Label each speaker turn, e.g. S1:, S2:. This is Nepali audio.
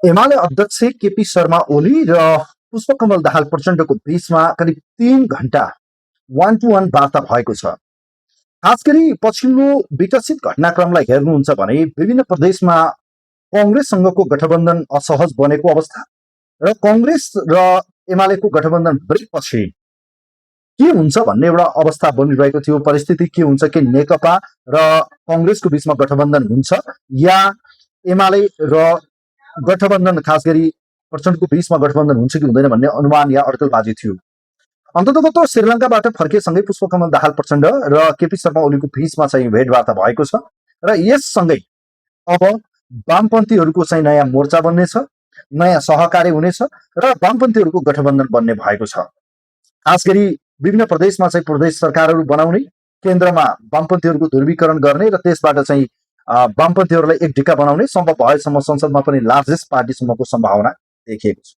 S1: एमाले अध्यक्ष केपी शर्मा ओली र पुष्पकमल दाहाल प्रचण्डको बीचमा करिब 3 घण्टा 1-to-1 वार्ता भएको छ। खास गरी पछिल्लो विकसित घटनाक्रमलाई हेर्नुहुन्छ भने विभिन्न प्रदेशमा कङ्ग्रेससँगको गठबन्धन असहज बनेको अवस्था र कङ्ग्रेस र एमालेको गठबन्धन ब्रेकपछि के हुन्छ भन्ने एउटा अवस्था बनिरहेको थियो। परिस्थिति के हुन्छ कि नेकपा र कङ्ग्रेसको बीचमा गठबन्धन हुन्छ या एमाले र गठबन्धन खास गरी प्रचण्डको बीचमा गठबन्धन हुन्छ कि हुँदैन भन्ने अनुमान या अड्कलबाजी थियो। अन्ततगत श्रीलङ्काबाट फर्किएसँगै पुष्पकमल दाहाल प्रचण्ड र केपी शर्मा ओलीको बीचमा चाहिँ भेटवार्ता भएको छ र यससँगै अब वामपन्थीहरूको चाहिँ नयाँ मोर्चा बन्नेछ, नयाँ सहकार्य हुनेछ र वामपन्थीहरूको गठबन्धन बन्ने भएको छ। खास गरी विभिन्न प्रदेशमा चाहिँ प्रदेश सरकारहरू बनाउने, केन्द्रमा वामपन्थीहरूको ध्रुवीकरण गर्ने र त्यसबाट चाहिँ वामपन्थीहरूलाई एक ढिक्का बनाउने, सम्भव भएसम्म संसदमा पनि लार्जेस्ट पार्टीसम्मको सम्भावना देखिएको छ।